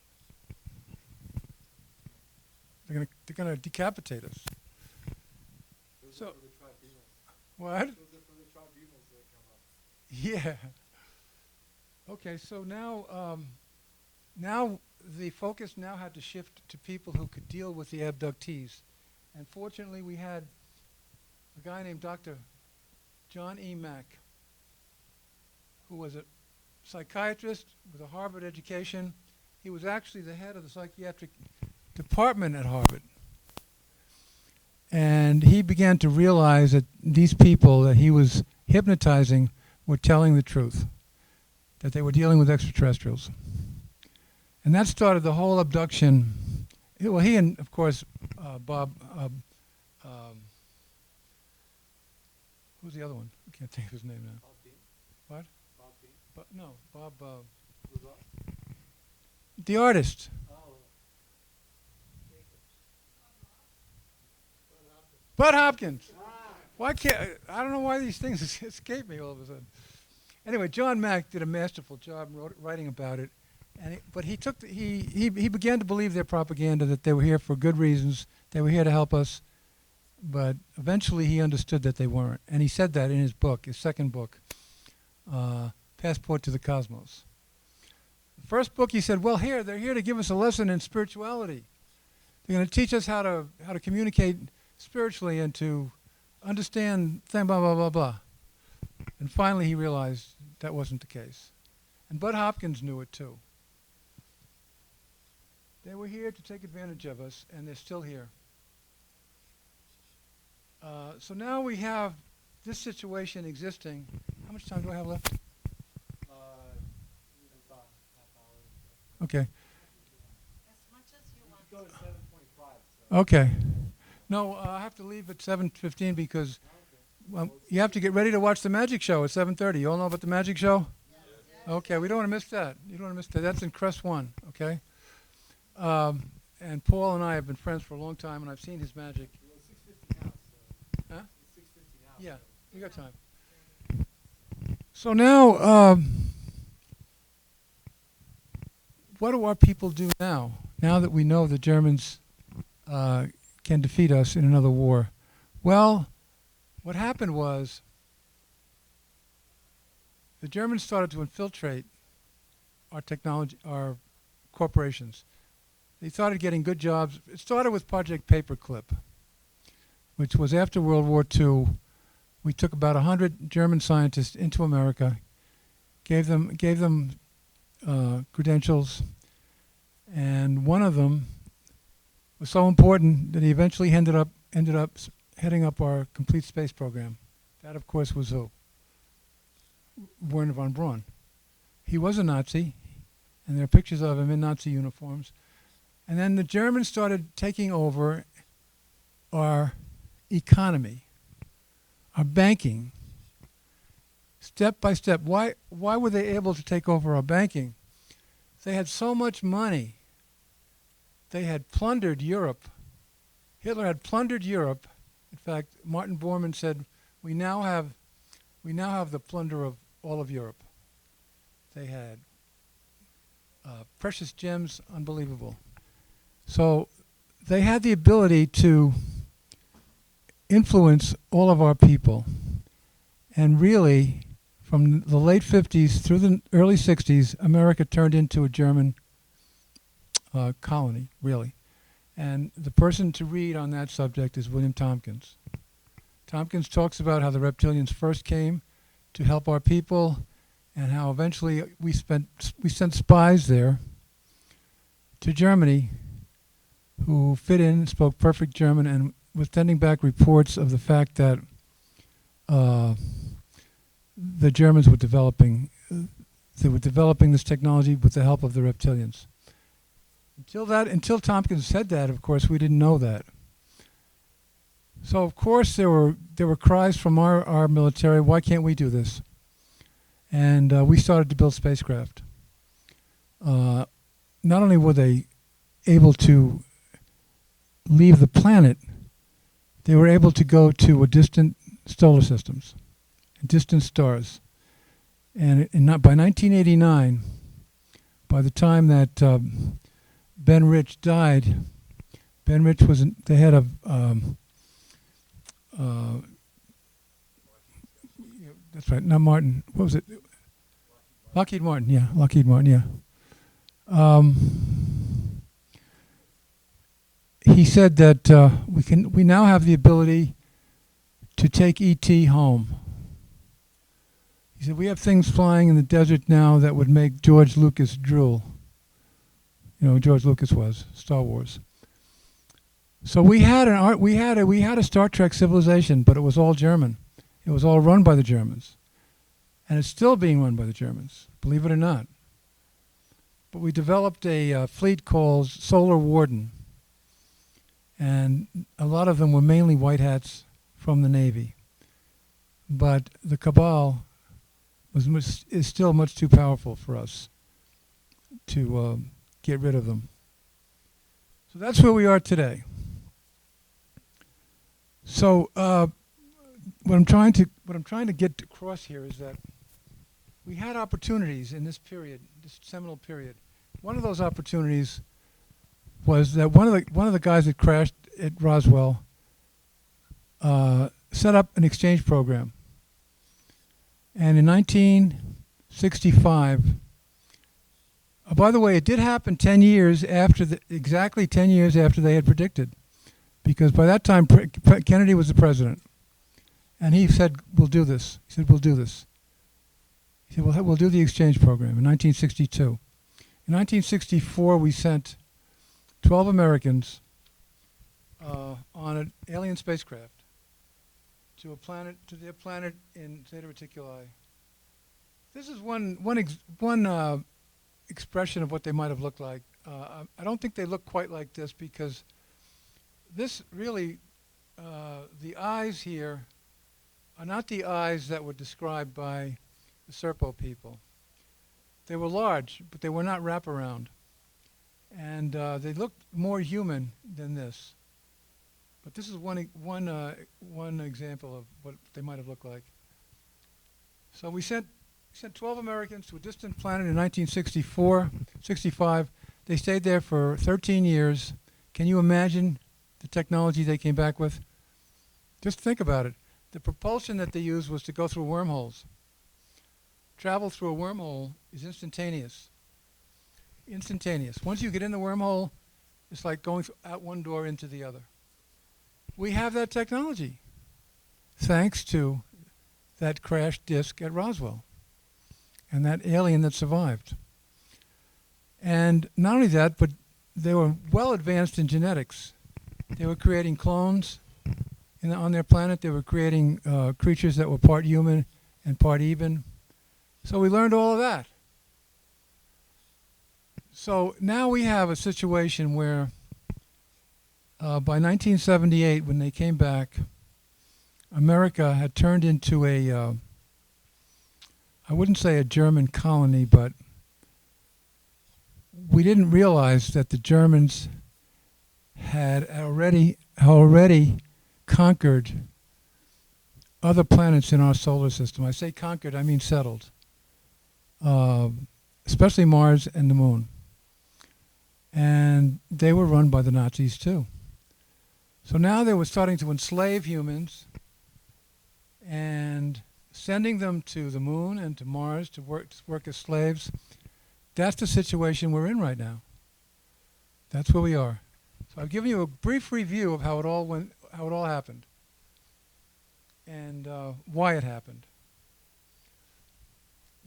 They're going to decapitate us. Those So, are for the tribunals. what? Those are for the tribunals that come up. Yeah. Okay, so now the focus now had to shift to people who could deal with the abductees. And fortunately, we had a guy named Dr. John E. Mack, who was a psychiatrist with a Harvard education. He was actually the head of the psychiatric department at Harvard. And he began to realize that these people that he was hypnotizing were telling the truth, that they were dealing with extraterrestrials. And that started the whole abduction. Well, he and, of course, Bob, who's the other one? I can't think of his name now. Bob Dean? What? Bob Dean? No, Bob, Lazar? the artist. Oh. Bud Hopkins. Why can't, I don't know why these things escape me all of a sudden. Anyway, John Mack did a masterful job writing about it. But he began to believe their propaganda, that they were here for good reasons, they were here to help us, but eventually he understood that they weren't. And he said that in his book, his second book, Passport to the Cosmos. The first book he said, well, they're here to give us a lesson in spirituality. They're going to teach us how to communicate spiritually and to understand blah, blah, blah, blah. And finally he realized that wasn't the case. And Bud Hopkins knew it too. They were here to take advantage of us, and they're still here. So now we have this situation existing. How much time do I have left? About half hour. Okay. As much as you want. Go to 7:25. So. Okay. No, I have to leave at 7:15 because you have to get ready to watch the magic show at 7:30. You all know about the magic show? Okay, we don't want to miss that. You don't want to miss that. That's in Crest 1, okay? And Paul and I have been friends for a long time, and I've seen his magic. Well, it's 6:50 now. So. Huh? It's 6:50 now. Yeah, so. we got time. So now, what do our people do now? Now that we know the Germans can defeat us in another war? Well, what happened was the Germans started to infiltrate our technology, our corporations. They started getting good jobs. It started with Project Paperclip, which was after World War II. We took about 100 German scientists into America, gave them credentials, and one of them was so important that he eventually ended up heading up our complete space program. That, of course, was who? Werner von Braun. He was a Nazi, and there are pictures of him in Nazi uniforms. And then the Germans started taking over our economy, our banking, step by step. Why were they able to take over our banking? They had so much money. They had plundered Europe. Hitler had plundered Europe. In fact, Martin Bormann said, we now have the plunder of all of Europe. They had precious gems, unbelievable. So they had the ability to influence all of our people. And really, from the late 50s through the early 60s, America turned into a German colony, really. And the person to read on that subject is William Tompkins. Tompkins talks about how the reptilians first came to help our people, and how eventually we sent spies there to Germany who fit in, spoke perfect German, and was sending back reports of the fact that the Germans were developing this technology with the help of the reptilians. Until Tompkins said that, of course, we didn't know that. So of course there were cries from our military, why can't we do this? And we started to build spacecraft. Not only were they able to leave the planet, they were able to go to a distant solar systems, distant stars. And by 1989, by the time that Ben Rich died, Ben Rich was the head of that's right, not Martin. What was it? Lockheed Martin, yeah. Lockheed Martin, yeah. He said that we now have the ability to take ET home. He said we have things flying in the desert now that would make George Lucas drool. You know who George Lucas was, Star Wars. So we had a Star Trek civilization, but it was all German. It was all run by the Germans. And it's still being run by the Germans, believe it or not. But we developed a fleet called Solar Warden. And a lot of them were mainly white hats from the Navy. But the cabal is still much too powerful for us to get rid of them. So that's where we are today. So what I'm trying to get across here is that we had opportunities in this period, this seminal period. One of those opportunities was that one of the guys that crashed at Roswell set up an exchange program. And in 1965, by the way, it did happen 10 years after exactly 10 years after they had predicted, because by that time Kennedy was the president, and he said, "We'll do this." He said, "We'll do this." He said, "We'll do the exchange program." In 1962, in 1964, we sent 12 Americans on an alien spacecraft to their planet in Zeta Reticuli. This is one expression of what they might have looked like. I don't think they look quite like this, because this really, the eyes here are not the eyes that were described by the Serpo people. They were large, but they were not wraparound. And they looked more human than this. But this is one example of what they might have looked like. So we sent 12 Americans to a distant planet in 1965. They stayed there for 13 years. Can you imagine the technology they came back with? Just think about it. The propulsion that they used was to go through wormholes. Travel through a wormhole is instantaneous. Instantaneous. Once you get in the wormhole, it's like going out one door into the other. We have that technology, thanks to that crashed disk at Roswell and that alien that survived. And not only that, but they were well advanced in genetics. They were creating clones on their planet. They were creating creatures that were part human and part even. So we learned all of that. So now we have a situation where by 1978, when they came back, America had turned into I wouldn't say a German colony, but we didn't realize that the Germans had already conquered other planets in our solar system. I say conquered, I mean settled, especially Mars and the Moon. And they were run by the Nazis too. So now they were starting to enslave humans and sending them to the moon and to Mars to work as slaves. That's the situation we're in right now. That's where we are. So I've given you a brief review of how it all happened, and why it happened.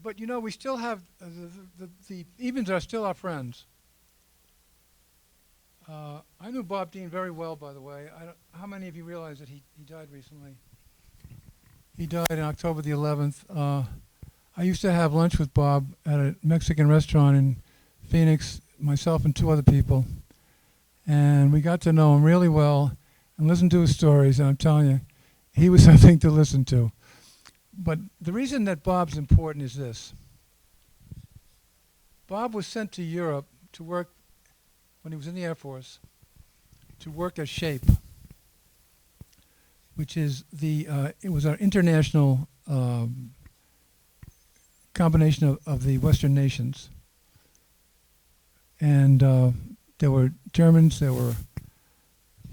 But you know, we still have the Evens are still our friends. I knew Bob Dean very well, by the way. How many of you realize that he died recently? He died on October the 11th. I used to have lunch with Bob at a Mexican restaurant in Phoenix, myself and 2 other people. And we got to know him really well and listen to his stories. And I'm telling you, he was something to listen to. But the reason that Bob's important is this. Bob was sent to Europe to work, when he was in the Air Force, to work as SHAPE, which is it was our international combination of the Western nations. And there were Germans, there were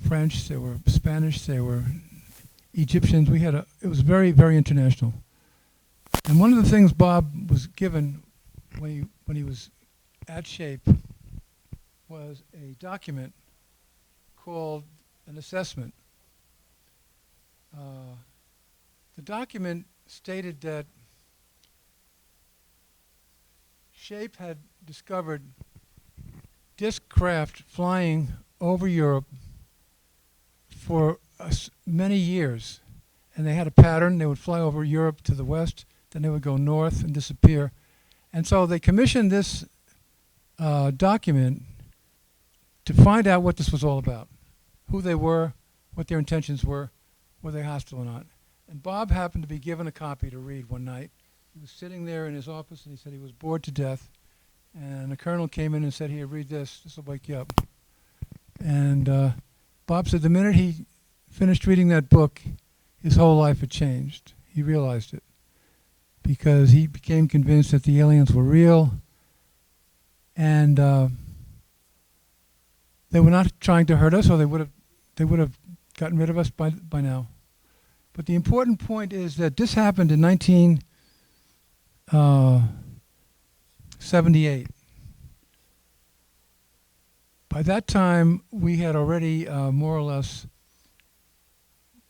French, there were Spanish, there were Egyptians. It was very, very international. And one of the things Bob was given when he was at SHAPE was a document called an assessment. The document stated that SHAPE had discovered disc craft flying over Europe for many years. And they had a pattern. They would fly over Europe to the west, then they would go north and disappear. And so they commissioned this document to find out what this was all about, who they were, what their intentions were they hostile or not. And Bob happened to be given a copy to read one night. He was sitting there in his office, and he said he was bored to death. And a colonel came in and said, "Here, read this. This will wake you up." And Bob said the minute he finished reading that book, his whole life had changed. He realized it. Because he became convinced that the aliens were real, and they were not trying to hurt us, or they would have gotten rid of us by now. But the important point is that this happened in 1978. By that time, we had already more or less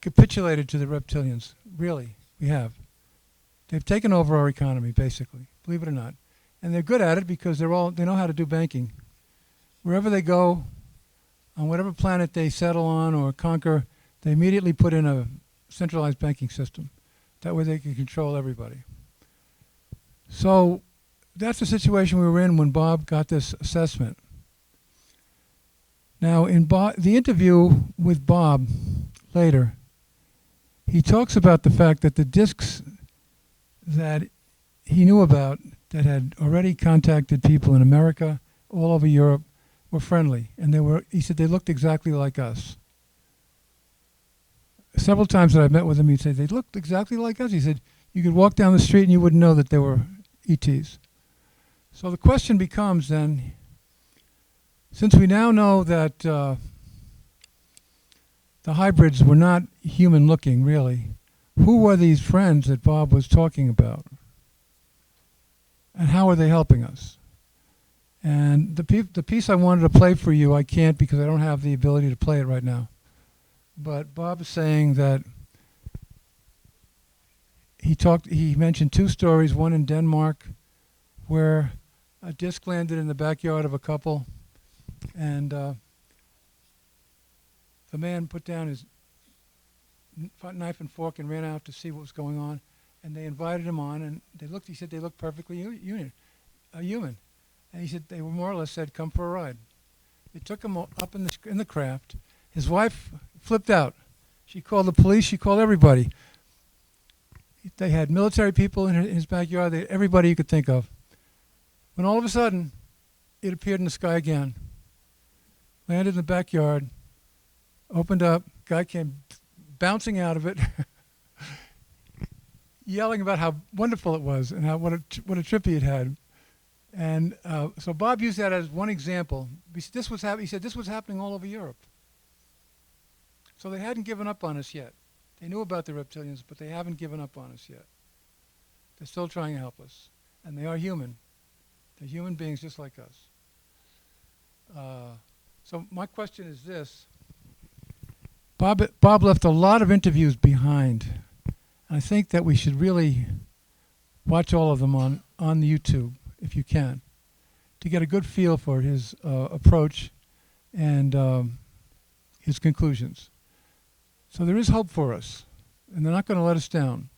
capitulated to the reptilians. Really, we have. They've taken over our economy, basically, believe it or not. And they're good at it because they know how to do banking. Wherever they go, on whatever planet they settle on or conquer, they immediately put in a centralized banking system. That way they can control everybody. So that's the situation we were in when Bob got this assessment. Now, in the interview with Bob later, he talks about the fact that the discs that he knew about that had already contacted people in America, all over Europe, were friendly. And he said they looked exactly like us. Several times that I met with him, he'd say, they looked exactly like us. He said, you could walk down the street and you wouldn't know that they were ETs. So the question becomes then, since we now know that the hybrids were not human looking, really, who were these friends that Bob was talking about? And how are they helping us? And the piece I wanted to play for you, I can't because I don't have the ability to play it right now. But Bob is saying that he mentioned 2 stories, one in Denmark where a disc landed in the backyard of a couple, and the man put down his knife and fork and ran out to see what was going on, and they invited him on, and he said they looked perfectly human. And he said they were more or less said, come for a ride. They took him up in the craft. His wife flipped out. She called the police, she called everybody. They had military people in his backyard, they had everybody you could think of. When all of a sudden, it appeared in the sky again. Landed in the backyard, opened up, guy came bouncing out of it, yelling about how wonderful it was and what a trip he had had. And so Bob used that as one example. He said this was happening all over Europe. So they hadn't given up on us yet. They knew about the reptilians, but they haven't given up on us yet. They're still trying to help us. And they are human. They're human beings just like us. So my question is this. Bob left a lot of interviews behind. I think that we should really watch all of them on the YouTube, if you can, to get a good feel for his approach and his conclusions. So there is hope for us, and they're not going to let us down.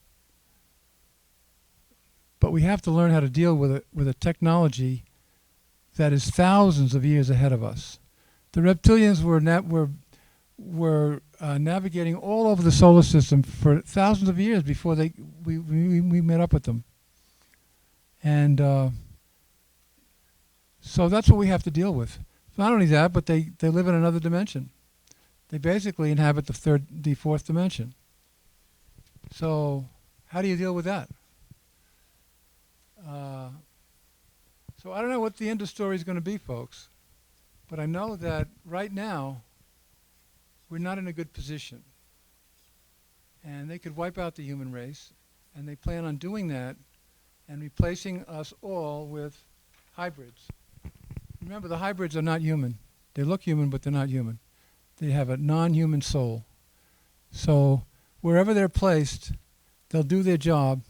But we have to learn how to deal with a technology that is thousands of years ahead of us. The reptilians were navigating all over the solar system for thousands of years before we met up with them. And so that's what we have to deal with. Not only that, but they live in another dimension. They basically inhabit the fourth dimension. So how do you deal with that? So I don't know what the end of the story is going to be, folks. But I know that right now, we're not in a good position. And they could wipe out the human race. And they plan on doing that and replacing us all with hybrids. Remember, the hybrids are not human. They look human, but they're not human. They have a non-human soul. So wherever they're placed, they'll do their job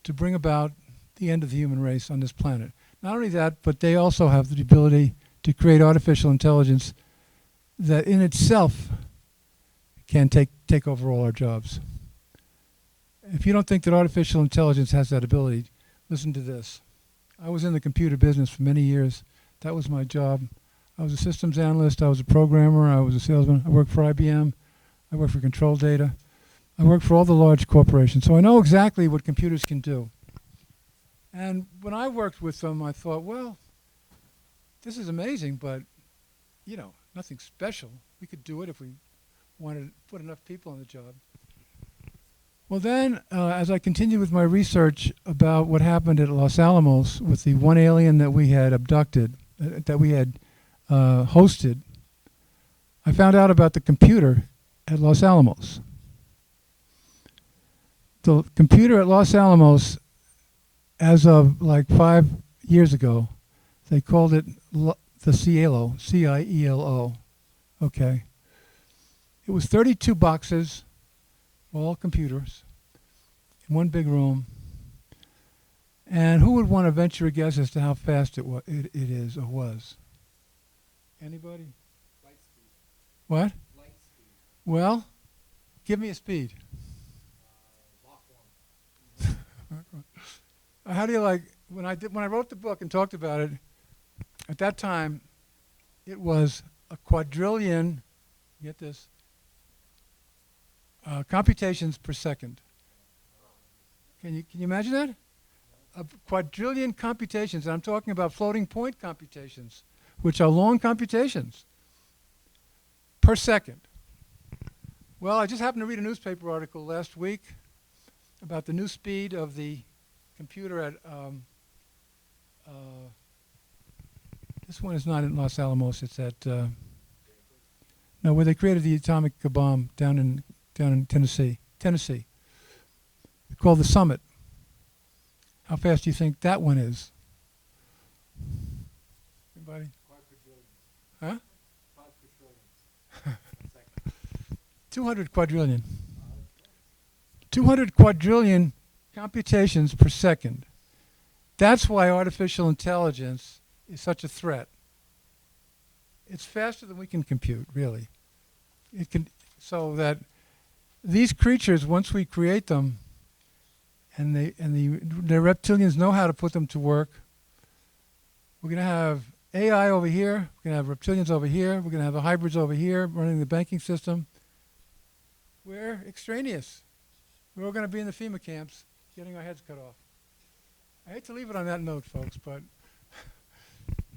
to bring about the end of the human race on this planet. Not only that, but they also have the ability to create artificial intelligence that in itself can take over all our jobs. If you don't think that artificial intelligence has that ability, listen to this. I was in the computer business for many years. That was my job. I was a systems analyst. I was a programmer. I was a salesman. I worked for IBM. I worked for Control Data. I worked for all the large corporations. So I know exactly what computers can do. And when I worked with them, I thought, well, this is amazing, but, nothing special. We could do it if we wanted to put enough people on the job. Well then, as I continued with my research about what happened at Los Alamos with the one alien that we had abducted, that we had hosted, I found out about the computer at Los Alamos. The computer at Los Alamos, as of like 5 years ago, they called it the Cielo, C-I-E-L-O, okay. It was 32 boxes, all computers, in one big room. And who would want to venture a guess as to how fast it is or was? Anybody? Light speed. What? Light speed. Well, give me a speed. Mach 1. How do you like, when I wrote the book and talked about it, at that time, it was a quadrillion, get this, computations per second. Can you imagine that? A quadrillion computations, and I'm talking about floating point computations, which are long computations per second. Well, I just happened to read a newspaper article last week about the new speed of the computer at, this one is not in Los Alamos, it's at, no, where they created the atomic bomb down in Tennessee, called the Summit. How fast do you think that one is? Anybody? 5 quadrillion. Huh? 5 quadrillion. 200 quadrillion. 200 quadrillion computations per second. That's why artificial intelligence is such a threat. It's faster than we can compute, really. It can, so that these creatures, once we create them, and the reptilians know how to put them to work, we're going to have AI over here, we're going to have reptilians over here, we're going to have the hybrids over here running the banking system. We're extraneous. We're all going to be in the FEMA camps getting our heads cut off. I hate to leave it on that note, folks, but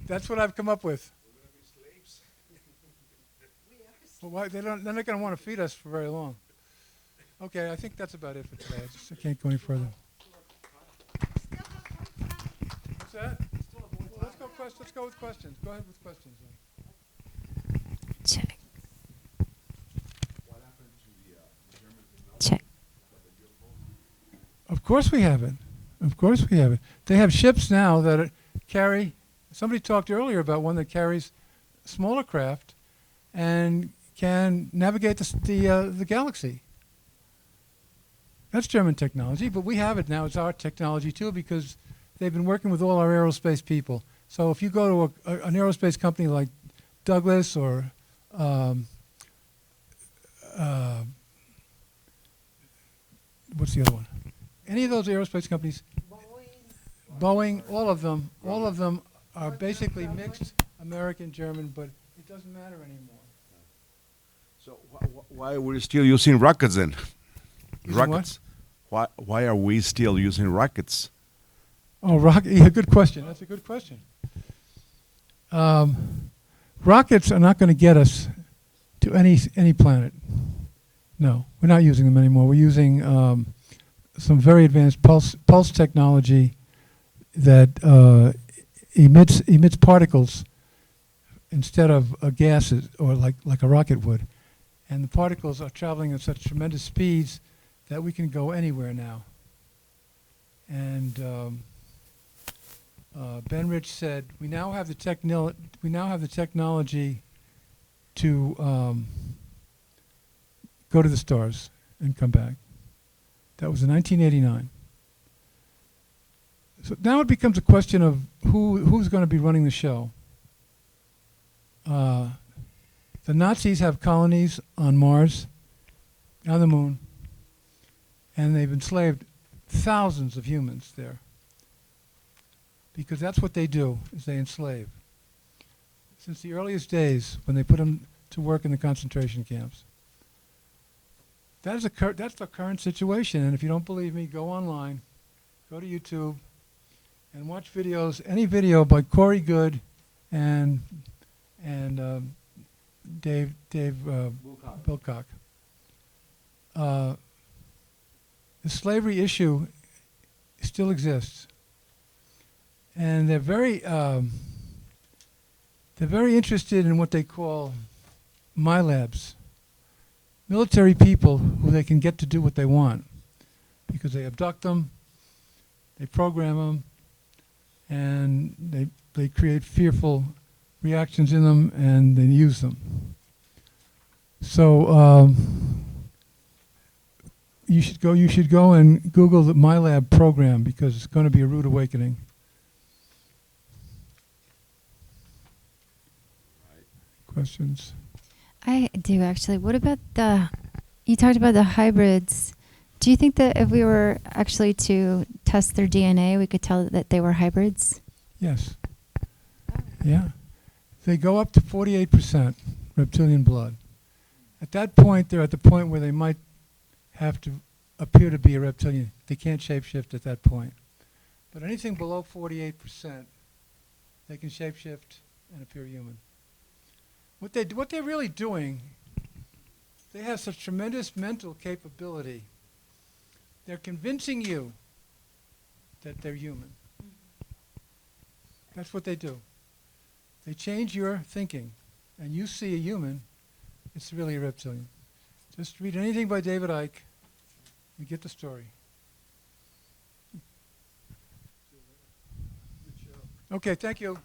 that's what I've come up with. We're going to be slaves. Well, they're not going to want to feed us for very long. Okay, I think that's about it for today. I can't go any further. What's that? Still Let's go with questions. Go ahead with questions. Check. Check. Of course we have it. Of course we have it. They have ships now that carry. Somebody talked earlier about one that carries smaller craft and can navigate the galaxy. That's German technology, but we have it now. It's our technology too because they've been working with all our aerospace people. So if you go to an aerospace company like Douglas or what's the other one? Any of those aerospace companies, Boeing, all of them are basically mixed American, German, but it doesn't matter anymore. So why are we still using rockets then? Using Rockets. Why are we still using rockets? Oh, yeah, good question. That's a good question. Rockets are not going to get us to any planet. No, we're not using them anymore. We're using some very advanced pulse technology that emits particles instead of gases, or like a rocket would. And the particles are traveling at such tremendous speeds that we can go anywhere now. And Ben Rich said, we now have the technology to go to the stars and come back. That was in 1989. So now it becomes a question of who's going to be running the show. The Nazis have colonies on Mars, on the moon, and they've enslaved thousands of humans there. Because that's what they do, is they enslave. Since the earliest days, when they put them to work in the concentration camps. That's the current situation, and if you don't believe me, go online, go to YouTube, and watch videos, any video by Corey Goode and Dave Bilcock. The slavery issue still exists, and they're very interested in what they call MyLabs, military people who they can get to do what they want, because they abduct them, they program them, and they create fearful reactions in them, and they use them. So you should go and Google the MyLab program, because it's going to be a rude awakening. Questions? I do actually. What about you talked about the hybrids. Do you think that if we were actually to test their DNA, we could tell that they were hybrids? Yes. Yeah. They go up to 48% reptilian blood. At that point, they're at the point where they might have to appear to be a reptilian. They can't shapeshift at that point. But anything below 48%, they can shapeshift and appear human. What they're really doing, they have such tremendous mental capability. They're convincing you that they're human. That's what they do. They change your thinking, and you see a human, it's really a reptilian. Just read anything by David Icke, you get the story. Okay, thank you.